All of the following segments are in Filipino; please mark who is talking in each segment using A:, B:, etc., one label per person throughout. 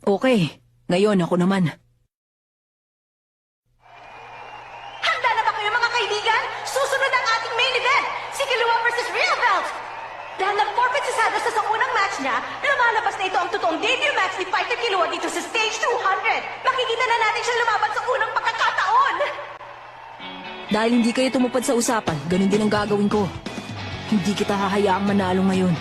A: Okay, ngayon ako naman.
B: Handa na ba kayo mga kaibigan? Susunod ang ating main event, si Killua versus Real Belt. Dahil nag-forfeit si Santos sa unang match niya, lumalabas na ito ang totoong debut match ni Fighter Killua dito sa Stage 200. Makikita na natin siya lumaban sa unang pagkakataon.
A: Dahil hindi kayo tumupad sa usapan, ganun din ang gagawin ko. Hindi kita hahayaang manalo ngayon.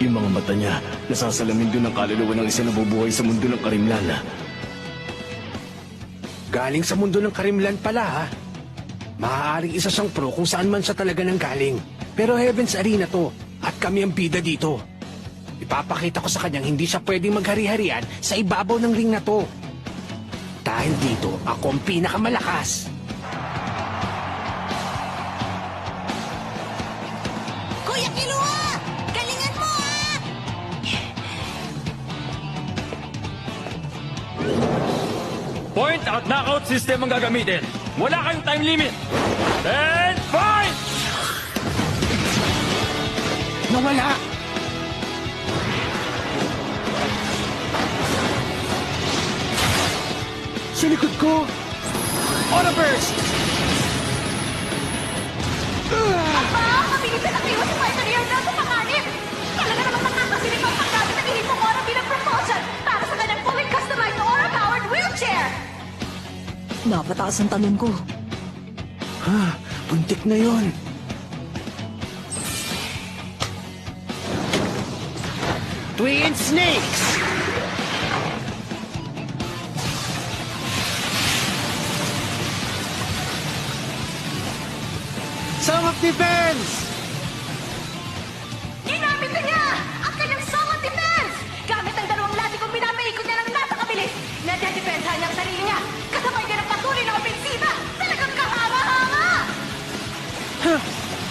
C: Yung mga mata niya, nasasalamin doon ang kaluluwa ng isa na bubuhay sa mundo ng Karimlan.
D: Galing sa mundo ng Karimlan pala, ha? Maaaring isa siyang pro kung saan man siya talaga nang galing. Pero Heaven's Arena to, at kami ang bida dito. Ipapakita ko sa kanyang hindi siya pwedeng maghari-harian sa ibabaw ng ring na to. Dahil dito, ako ang pinakamalakas.
B: Kuya Killua! Galingan mo, ha!
E: Point at knockout system ang gagamitin. Wala kayong time limit. Then fight!
D: Nawala! Sa likod ko! Aura Burst!
B: Mabilis na nakiwas si Fighter Real Belt sa panganib. Talaga namang nakakasilip ang paggamit ng ihip mong aura bilang propulsion para sa kanyang fully customized aura-powered wheelchair.
A: Napataas ang talon ko.
D: Ha, buntik na yon. Twin Snakes! Song of Defense!
B: Ginamit na niya ang kanyang Song of Defense! Gamit ang dalawang latigong pinapaikot niya ng napakabilis. Nade-depensahan niya ang sarili niya. Kasabay din ang patuloy na opensiba. Talagang kahanga-hanga!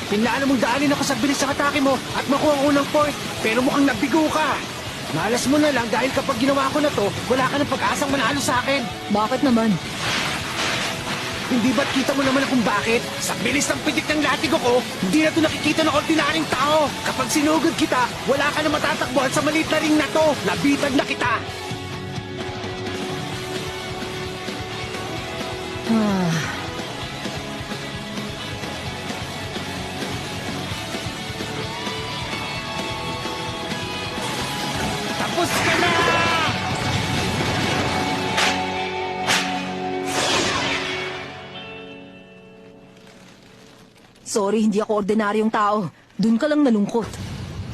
D: Pinlaan mong daanin ako sa bilis sa atake mo at makuha ang unang point, pero mukhang nabigo ka. Malas mo na lang dahil kapag ginawa ko na to, wala ka ng pag-asang manalo sa akin.
A: Bakit naman?
D: Hindi ba't kita mo naman kung bakit? Sa bilis ng pitik ng latigo ko, hindi na to nakikita ng ordinaryong tao. Kapag sinugod kita, wala ka na matatakbuhan sa maliit na ring na to. Nabitan na kita. Tapos ka na!
A: Sorry, hindi ako ordinaryong tao. Doon ka lang nalungkot.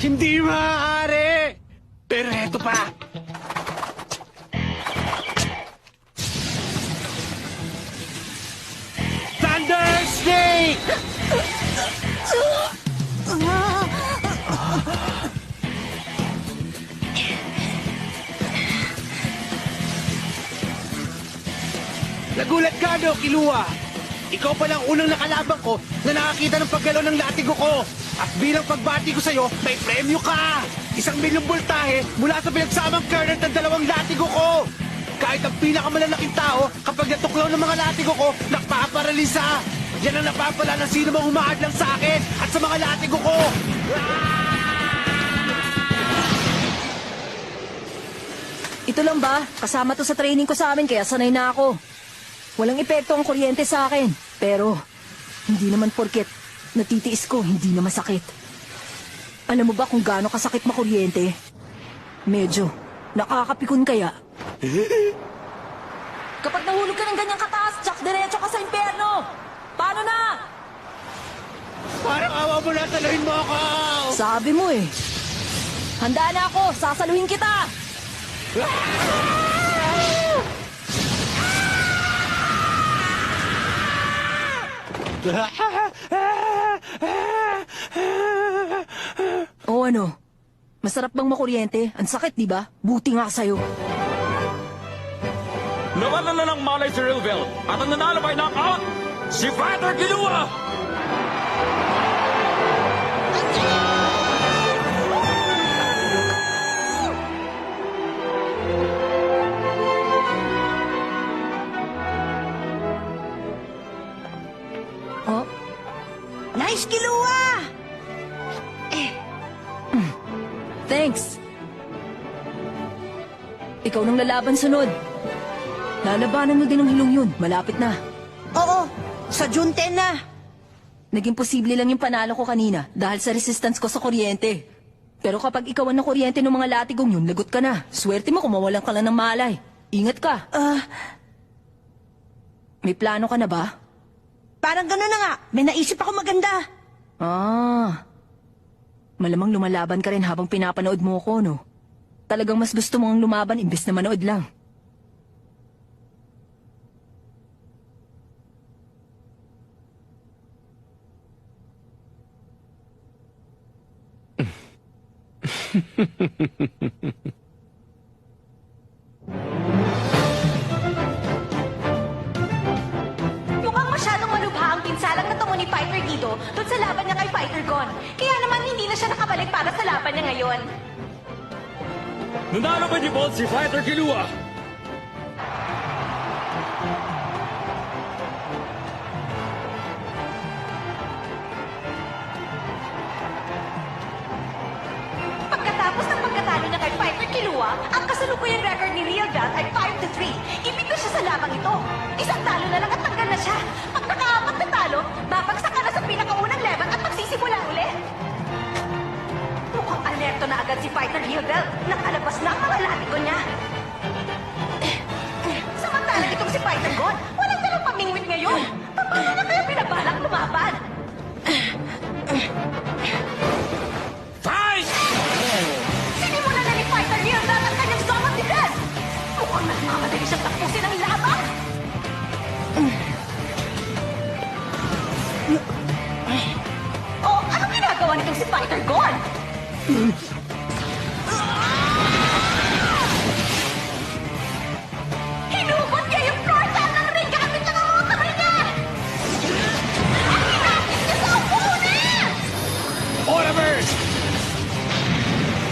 D: Hindi maaari! Pero eto pa! Thunder Snake! Nagulat ka, no, Killua? Ikaw pa lang unang nakalaban ko na nakakita ng paggalaw ng latigo ko. At bilang pagbati ko sa'yo, may premyo ka! 1,000,000 voltahe mula sa pinagsamang current ng dalawang latigo ko! Kahit ang pinakamalalaking tao, kapag natuklaw ng mga latigo ko, napaparalisa! Yan ang napapala ng sino mang humaadlang sa akin at sa mga latigo ko!
A: Ito lang ba? Kasama to sa training ko sa amin kaya sanay na ako. Walang epekto ang kuryente sa akin. Pero, hindi naman porket natitiis ko, hindi na masakit. Alam mo ba kung gaano kasakit makuryente? Medyo. Nakakapikon kaya. Kapag nahulog ka ng ganyang kataas, tsak diretso ka sa impyerno! Paano na?
D: Parang awa mo na, taluhin mo ako!
A: Sabi mo eh. Handa na ako, sasaluhin kita! O ano? Masarap bang makuryente? Ang sakit, di ba? Buti nga sa'yo.
E: Nawala na ng malay si Real Belt at ang nanalo by knockout, si Fighter Killua!
A: Oh?
B: Nice, Killua!
A: Thanks. ikaw nang lalaban sunod. Lalabanan mo din ang hilong yun. Malapit na.
B: Oo, sa June 10 na.
A: Naging posible lang yung panalo ko kanina dahil sa resistance ko sa kuryente. Pero kapag ikaw ang nakuryente ng mga latigong yun, lagot ka na. Swerte mo kung mawalan ka lang ng malay. Ingat ka. May plano ka na ba?
B: Parang gano'n na nga. May naisip ako maganda.
A: Malamang lumalaban ka rin habang pinapanood mo ko, no? Talagang mas gusto mong lumaban imbes na manood lang.
B: Mukhang masyadong malubha ang pinsalang natungo ni Fighter Guido doon sa laban niya kay Fighter Gon. Kaya naman hindi na siya nakabalik para sa laban niya ngayon.
E: Nanalo ba ni Bolt si Fighter Killua?
B: Pagkatapos ng pagkatalo niya kay Fighter Killua, ang kasalukuyang record ni Real Belt ay 5-3. Ibig siya sa labang ito. Isang talo na lang at tanggal na siya. Pag nakaapat na talo, babagsak ka na sa pinakaunang level at magsisimula ulit. Mukhang alerto na agad si Fighter Real Belt. Nakalabas na ang mga latigo niya. Samantalang itong si Fighter Gon, walang dalang pamingwit ngayon. Paano na kaya pinabalak lumaban?
E: Fight!
B: Sinimulan na ni Fighter Real Belt ang kanyang zone of defense! Mukhang nagmamadali siyang tapusin ang laban! Oh, anong ginagawa nitong si Fighter Gon? Hinubot niya yung floor time ng ring gamit lang ang mga kamay niya! Ang hinapit niya sa opponent!
E: Orders!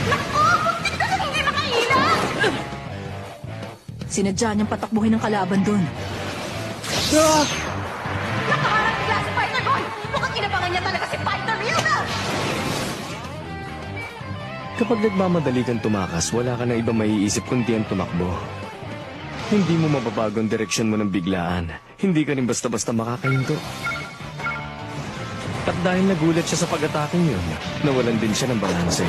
B: Naku! Buntit ka sa hindi makailang!
A: Sinadya niyang patakbuhin ang kalaban dun.
B: Nakaharap bigla si Fighter Gon! Mukhang inabangan niya talaga si Fighter Real Belt!
C: Kapag nagmamadali kang tumakas, wala ka na iba maiisip kundi ang tumakbo. Hindi mo mababago ang direksyon mo ng biglaan. Hindi ka rin basta-basta makakahinto. At dahil nagulat siya sa pag-ataking yun, nawalan din siya ng balanse.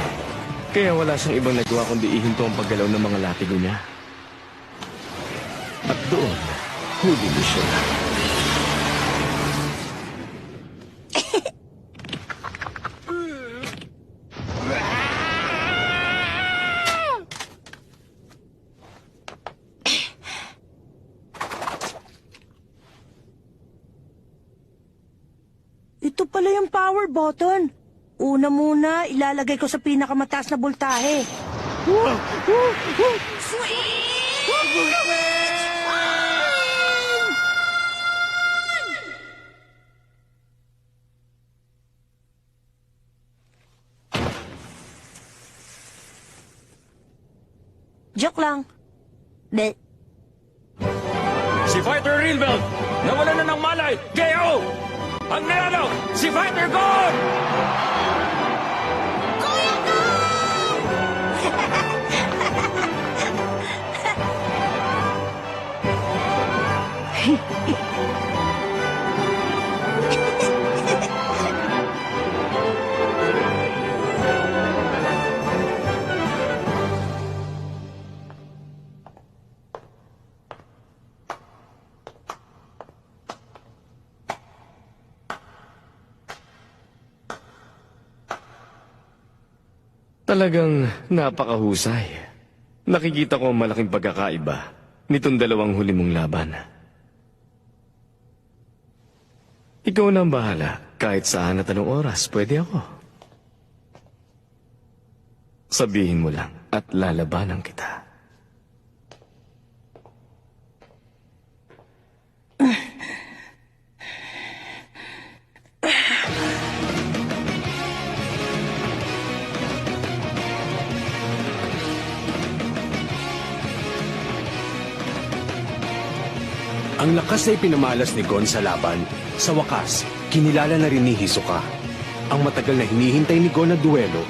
C: Kaya wala siyang ibang nagawa kundi ihinto ang paggalaw ng mga latigo niya. At doon, huli mo siya.
B: Ito pala yung power button. Una muna, ilalagay ko sa pinakamataas na voltahe. Joke lang. Be.
E: Si Fighter Real Belt! Nawala na ng malay! KO! Ang nanalo, si Fighter Gon!
C: Talagang napakahusay. Nakikita ko ang malaking pagkakaiba nitong dalawang huli mong laban. Ikaw na ang bahala. Kahit saan at anong oras, pwede ako. Sabihin mo lang at lalabanan kita.
D: Ang lakas na ipinamalas ni Gon sa laban, sa wakas, kinilala na rin ni Hisoka. Ang matagal na hinihintay ni Gon na duelo